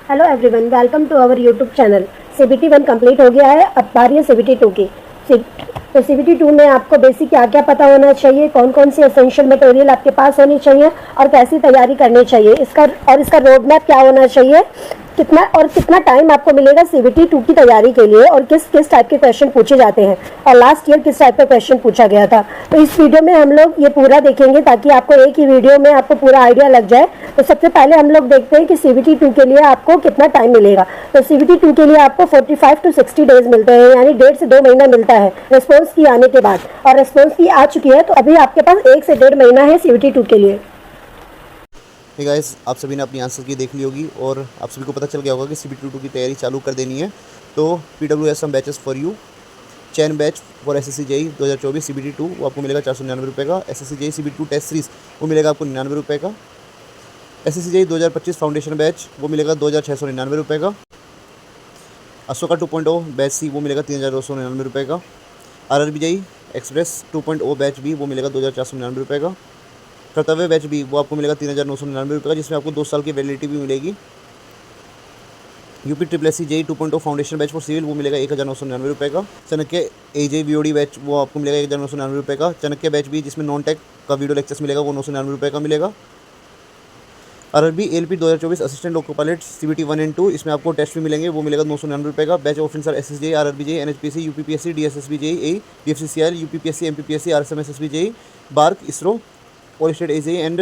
Hello everyone, welcome to our YouTube channel. CBT 1 complete हो गया है, अब बारी है CBT 2 की। तो CBT 2 में आपको बेसिक क्या क्या पता होना चाहिए, कौन कौन सी एसेंशियल मटेरियल आपके पास होनी चाहिए और कैसी तैयारी करनी चाहिए, इसका रोड मैप क्या होना चाहिए, कितना टाइम आपको मिलेगा CBT 2 की तैयारी के लिए और किस टाइप के क्वेश्चन पूछे जाते हैं और लास्ट ईयर किस टाइप का क्वेश्चन पूछा गया था। तो इस वीडियो में हम लोग ये पूरा देखेंगे ताकि आपको एक ही वीडियो में आपको पूरा आइडिया लग जाए। तो सबसे पहले हम लोग देखते हैं कि CBT 2 के लिए आपको कितना टाइम मिलेगा। तो CBT 2 के लिए आपको 45 to 60 डेज मिलते हैं, यानी 1.5 से 2 महीना मिलता है रिस्पॉन्स की आने के बाद। और रिस्पॉन्स की आ चुकी है तो अभी आपके पास 1 से 1.5 महीना है CBT 2 के लिए। हे गाइस, आप सभी ने अपनी आंसर की देख ली होगी और आप सभी को पता चल गया होगा कि CBT 2 की तैयारी चालू कर देनी है। तो PWS some batches for you. चैन batch for SSC JEE 2024 CBT 2 वो आपको मिलेगा 499 रुपये का। SSC JEE CBT 2 test series वो मिलेगा आपको 99 रुपये का। SSC JEE 2025 फाउंडेशन बैच वो मिलेगा 2699 रुपये का। अशोका 2.0 बैच सी वो मिलेगा 3299 रुपये का। RRB JEE एक्सप्रेस 2.0 बैच बी वो मिलेगा 2499 रुपये का। कर्तव्य बैच बी वो आपको मिलेगा 3999 रुपये का, जिसमें आपको 2 साल की वैलिडिटी भी मिलेगी। UPSSC JEE 2.0 foundation batch for civil वो मिलेगा 1999 रुपये का। चाणक्य AJ VOD बैच वो आपको मिलेगा 1999 रुपये का। चाणक्य बैच बी जिसमें नॉन टेक का वीडियो लेक्चर्स मिलेगा वो 999 रुपये का मिलेगा। RRB ALP 2024 assistant loco pilot CBT 1 and 2 इसमें आपको टेस्ट भी मिलेंगे वो मिलेगा 999 रुपये का। Batch officer SSC JEE RRB JEE NHPC UPPSC DSSB JEE DFCCIL UPPSC MPPSC RSM SSB JEE BARC ISRO और state AJE and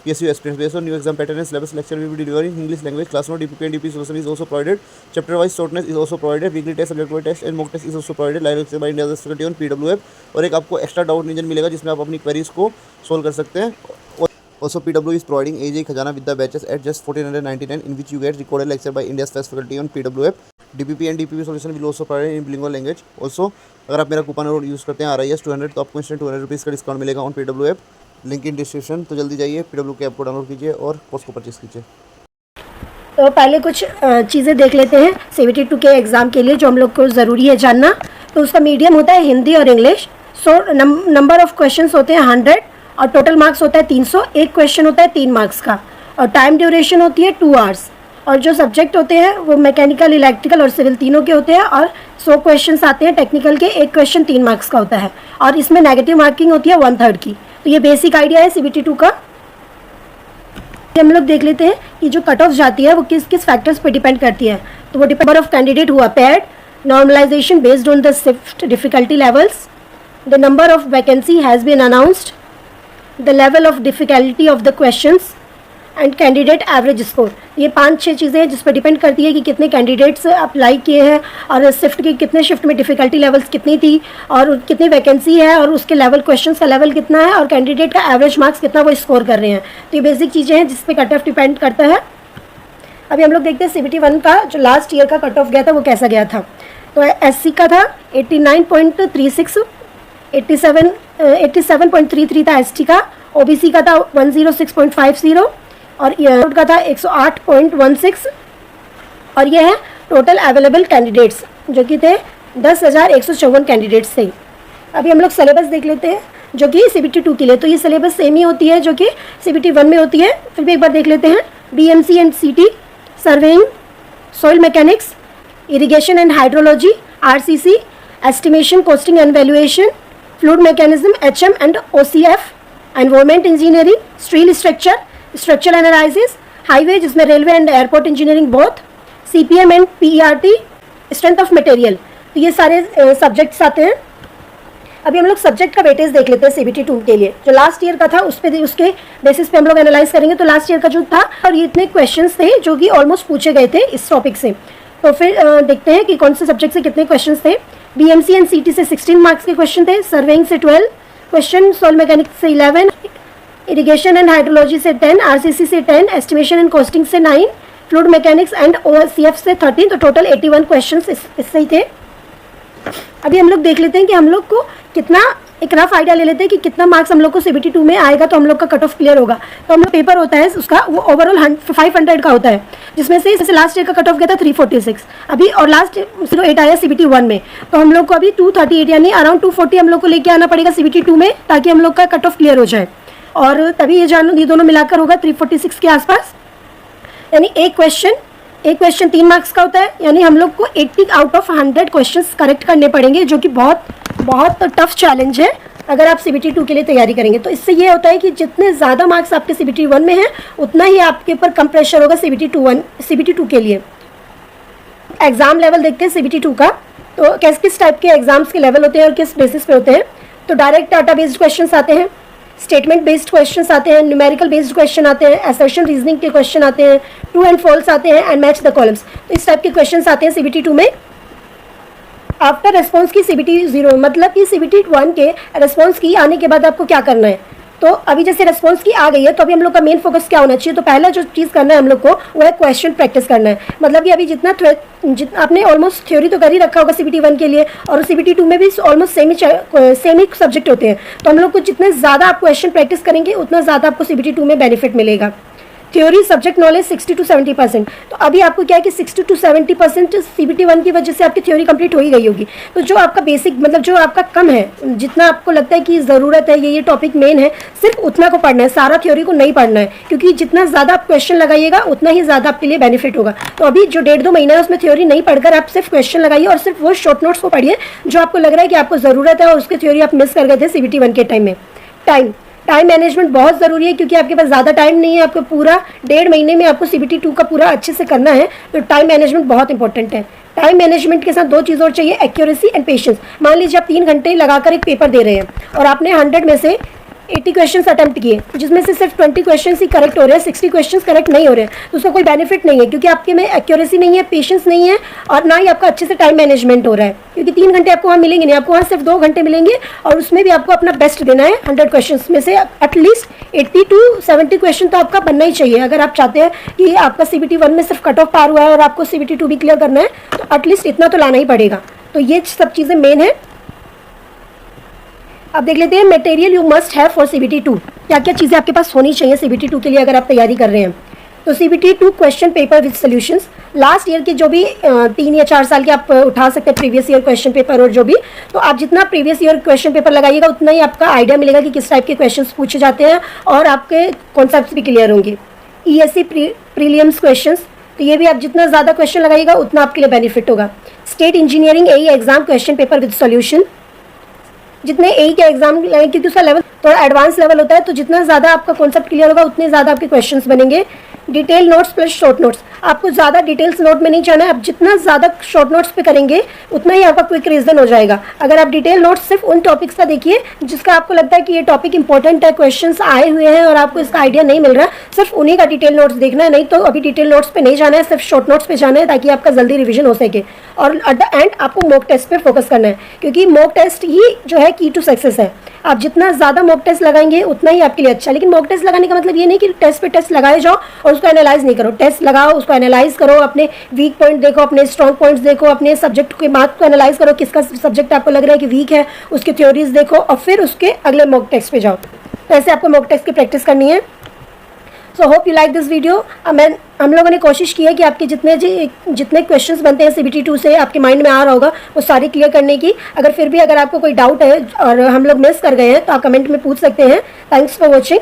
PSU aspirants based on new exam pattern and syllabus. Lecture will be delivered in English language. Class note, DPP and DP solution is also provided. Chapter wise shortness is also provided. Weekly test, subject wise test and mock test is also provided. Live lecture by India faculty on PWF और एक आपको extra doubt reason मिलेगा जिसमें आप अपनी queries को solve कर सकते हैं। Also PW is providing AJE खजाना with the batches at just 1499 in which you get recorded lecture by India's best faculty on PWF. DPP and DPP solution will also provided in bilingual language. Also अगर आप मेरा coupon code use करते हैं RIS 200 तो आपको instant 200 rupees का discount मिलेगा on PWF। Link in description. तो जल्दी जाइए PW के ऐप को डाउनलोड कीजिए और कोर्स को परचेस कीजिए। तो पहले कुछ चीज़ें देख लेते हैं CBT 2 के एग्ज़ाम के लिए जो हम लोग को ज़रूरी है जानना। तो उसका मीडियम होता है हिंदी और English. So number of questions होते हैं 100 और टोटल मार्क्स होता है 300। एक क्वेश्चन होता है 3 मार्क्स का और टाइम ड्यूरेशन होती है 2 आवर्स। और जो सब्जेक्ट होते हैं वो मैकेनिकल, इलेक्ट्रिकल और सिविल तीनों के होते हैं और 100 क्वेश्चंस आते हैं टेक्निकल के। एक क्वेश्चन 3 मार्क्स का होता है और इसमें नेगेटिव मार्किंग होती है 1/3 की। तो ये बेसिक आइडिया है CBT 2 का। हम लोग देख लेते हैं कि जो कट ऑफ जाती है वो किस किस फैक्टर्स पे डिपेंड करती है। तो वो number of candidate who appeared, normalization based on the shift difficulty levels, the number of vacancy has been announced, the level of difficulty of the questions and candidate average score. ये 5-6 चीज़ें हैं जिस पर depend करती है कि कितने candidates apply किए हैं और शिफ्ट की कितने शिफ्ट में डिफ़िकल्टी लेवल्स कितनी थी और कितनी वैकेंसी है और उसके लेवल क्वेश्चंस का लेवल कितना है और कैंडिडेट का एवरेज मार्क्स कितना वो स्कोर कर रहे हैं। तो ये बेसिक चीज़ें हैं जिस पे कट ऑफ डिपेंड करता है। अभी हम लोग देखते हैं CBT 1 का जो लास्ट ईयर का कट ऑफ गया था वो कैसा गया था। तो SC का था 89.36, 87.33 था ST का, OBC का था 106.50 और का था 108.16 और ये है टोटल अवेलेबल कैंडिडेट्स जो कि थे 10,154 कैंडिडेट्स थे। अभी हम लोग सिलेबस देख लेते हैं जो कि CBT 2 के लिए। तो ये सिलेबस सेम ही होती है जो कि CBT 1 में होती है। फिर भी एक बार देख लेते हैं। BMC and CT, surveying, soil mechanics, irrigation and hydrology, RCC, estimation, costing and valuation, fluid mechanism, HM and OCF, environment engineering, steel structure, structural analysis, highway जिसमें railway and airport engineering both, CPM and PERT, strength of material. तो ये सारे subjects आते हैं। अभी हम लोग subject का वेटेज देख लेते हैं CBT 2 के लिए। जो लास्ट ईयर का था उसके बेसिस पे हम लोग एनालाइज करेंगे। तो लास्ट ईयर का जो था और ये इतने क्वेश्चंस थे जो कि ऑलमोस्ट पूछे गए थे इस टॉपिक से। तो फिर देखते हैं कि कौन से सब्जेक्ट से कितने क्वेश्चंस थे। BMC एंड CT से 16 मार्क्स के क्वेश्चन थे, सर्वेइंग से 12 क्वेश्चन, सॉइल मैकेनिक्स से 11, इरिगेशन एंड हाइड्रोलॉजी से 10, RCC से 10, एस्टिमेशन एंड कॉस्टिंग से 9, फ्लूइड मैकेनिक्स एंड OCF से 13। तो टोटल 81 क्वेश्चंस इससे ही थे। अभी हम लोग देख लेते हैं कि हम लोग को कितना, एक रफ आइडिया ले लेते हैं कि कितना मार्क्स हम लोग को CBT 2 में आएगा तो हम लोग का कट ऑफ क्लियर होगा। तो हम लोग पेपर होता है उसका वो ओवरऑल 500 का होता है जिसमें से लास्ट ईयर का कट ऑफ गया था 346 अभी और लास्ट 08 आया CBT 1 में। तो हम लोग को अभी 238 यानी अराउंड 240 हम लोग को लेके आना पड़ेगा CBT 2 में ताकि हम लोग का कट ऑफ क्लियर हो जाए और तभी ये दोनों मिलाकर होगा 346 के आसपास। यानी एक क्वेश्चन एक क्वेश्चन 3 मार्क्स का होता है, यानी हम लोग को 80 आउट ऑफ 100 क्वेश्चंस करेक्ट करने पड़ेंगे, जो कि बहुत बहुत टफ चैलेंज है अगर आप CBT 2 के लिए तैयारी करेंगे। तो इससे ये होता है कि जितने ज़्यादा मार्क्स आपके CBT 1 में हैं उतना ही आपके ऊपर कम प्रेशर होगा CBT 2 के लिए। एग्ज़ाम लेवल देखते हैं CBT 2 का, तो किस टाइप के एग्जाम्स के लेवल होते हैं और किस बेसिस पे होते हैं। तो डायरेक्ट डाटा बेस्ड क्वेश्चन आते हैं, स्टेटमेंट बेस्ड क्वेश्चन आते हैं, न्यूमेरिकल बेस्ड क्वेश्चन आते हैं, असर्शन रीजनिंग के क्वेश्चन आते हैं, ट्रू एंड फॉल्स आते हैं, एंड मैच द कॉलम्स। तो इस टाइप के क्वेश्चन आते हैं CBT 2 में। आफ्टर रेस्पॉन्स की CBT 0, मतलब कि CBT 1 के रेस्पॉन्स की आने के बाद आपको क्या करना है। तो अभी जैसे रेस्पॉन्स की आ गई है, तो अभी हम लोग का मेन फोकस क्या होना चाहिए। तो पहला जो चीज़ करना है हम लोग को वो है क्वेश्चन प्रैक्टिस करना है। मतलब कि अभी जितना आपने ऑलमोस्ट थ्योरी तो कर ही रखा होगा CBT 1 के लिए, और CBT 2 में भी ऑलमोस्ट सेम ही सब्जेक्ट होते हैं। तो हम लोग को जितने ज़्यादा आप क्वेश्चन प्रैक्टिस करेंगे उतना ज़्यादा आपको CBT 2 में बेनिफिट मिलेगा। Theory subject knowledge 60 to 70%। तो अभी आपको क्या है कि 60 to 70% CBT 1 की वजह से आपकी थ्योरी कंप्लीट हो ही गई होगी। तो जो आपका बेसिक, मतलब जो आपका कम है, जितना आपको लगता है कि ज़रूरत है, ये टॉपिक मेन है, सिर्फ उतना को पढ़ना है, सारा थ्योरी को नहीं पढ़ना है, क्योंकि जितना ज़्यादा आप क्वेश्चन लगाइएगा उतना ही ज़्यादा आपके लिए बेनिफिट होगा। तो अभी जो 1.5-2 महीना है उसमें थ्योरी नहीं पढ़कर आप सिर्फ क्वेश्चन लगाइए और सिर्फ वो शॉर्ट नोट्स को पढ़िए जो आपको लग रहा है कि आपको ज़रूरत है और उसकी थ्योरी आप मिस कर गए थे CBT 1 के टाइम में। टाइम मैनेजमेंट बहुत ज़रूरी है, क्योंकि आपके पास ज़्यादा टाइम नहीं है, आपको पूरा 1.5 महीने में आपको CBT 2 का पूरा अच्छे से करना है। तो टाइम मैनेजमेंट बहुत इंपॉर्टेंट है। टाइम मैनेजमेंट के साथ 2 चीज़ और चाहिए, एक्यूरेसी एंड पेशेंस। मान लीजिए आप 3 घंटे लगाकर एक पेपर दे रहे हैं और आपने 100 में से 80 क्वेश्चंस अटेम्प्ट किए, जिसमें से सिर्फ 20 क्वेश्चंस ही करेक्ट हो रहे हैं, 60 क्वेश्चंस करेक्ट नहीं हो रहे हैं, तो उसका कोई बेनिफिट नहीं है, क्योंकि आपके में एक्यूरेसी नहीं है, पेशेंस नहीं है, और ना ही आपका अच्छे से टाइम मैनेजमेंट हो रहा है। क्योंकि 3 घंटे आपको वहाँ मिलेंगे नहीं, आपको वहाँ सिर्फ 2 घंटे मिलेंगे, और उसमें भी आपको अपना बेस्ट देना है। 100 क्वेश्चन में से एटलीस्ट 80 to 70 क्वेश्चन तो आपका बनना ही चाहिए। अगर आप चाहते हैं कि आपका CBT 1 में सिर्फ कट ऑफ पार हुआ है और आपको CBT 2 भी क्लियर करना है, तो एटलीस्ट इतना तो लाना ही पड़ेगा। तो ये सब चीज़ें मेन है। अब देख लेते हैं material you must have for CBT 2। क्या क्या चीज़ें आपके पास होनी चाहिए CBT 2 के लिए अगर आप तैयारी कर रहे हैं। तो CBT 2 question paper with solutions, last year के जो भी 3 या 4 साल के आप उठा सकते हैं प्रीवियस ईयर क्वेश्चन पेपर और जो भी। तो आप जितना प्रीवियस ईयर क्वेश्चन पेपर लगाइएगा उतना ही आपका आइडिया मिलेगा कि किस टाइप के क्वेश्चंस पूछे जाते हैं, और आपके कॉन्सेप्ट्स भी क्लियर होंगे। ESE प्रीलिम्स क्वेश्चंस, तो ये भी आप जितना ज़्यादा क्वेश्चन लगाइएगा उतना आपके लिए बेनिफिट होगा। State engineering AE exam question paper with solution, जितने AE के एग्जाम लगेंगे, क्योंकि उसका लेवल थोड़ा एडवांस लेवल होता है, तो जितना ज़्यादा आपका कॉन्सेप्ट क्लियर होगा उतने ज़्यादा आपके क्वेश्चंस बनेंगे। Detail notes plus short notes, आपको ज़्यादा डिटेल्स नोट में नहीं जाना है, आप जितना ज़्यादा शॉर्ट नोट्स पे करेंगे उतना ही आपका क्विक रिवीजन हो जाएगा। अगर आप डिटेल नोट्स सिर्फ उन टॉपिक्स का देखिए जिसका आपको लगता है कि ये टॉपिक इंपॉर्टेंट है, क्वेश्चंस आए हुए हैं और आपको इसका आइडिया नहीं मिल रहा, सिर्फ उन्हीं का डिटेल नोट्स देखना है। नहीं तो अभी डिटेल नोट्स पे नहीं जाना है, सिर्फ शॉर्ट नोट्स पे जाना है, ताकि आपका जल्दी रिविजन हो सके। और एट द एंड आपको मॉक टेस्ट पे फोकस करना है, क्योंकि मॉक टेस्ट ही जो है की टू सक्सेस है। आप जितना ज़्यादा मॉक टेस्ट लगाएंगे उतना ही आपके लिए अच्छा। लेकिन मॉक टेस्ट लगाने का मतलब ये नहीं कि टेस्ट पे टेस्ट लगाए जाओ और उसको एनालाइज नहीं करो। टेस्ट लगाओ, उसको एनालाइज करो, अपने वीक पॉइंट देखो, अपने स्ट्रॉन्ग पॉइंट्स देखो, अपने सब्जेक्ट के मार्क्स को एनालाइज करो, किसका सब्जेक्ट आपको लग रहा है कि वीक है, उसके थ्योरीज देखो, और फिर उसके अगले मॉक टेस्ट पे जाओ। तो ऐसे आपको मॉक टेस्ट की प्रैक्टिस करनी है। So hope you like this video. हम लोगों ने कोशिश की है कि आपके जितने क्वेश्चंस बनते हैं CBT 2 से आपके माइंड में आ रहा होगा वो सारी क्लियर करने की। अगर फिर भी अगर आपको कोई डाउट है और हम लोग मिस कर गए हैं तो आप कमेंट में पूछ सकते हैं। Thanks for watching.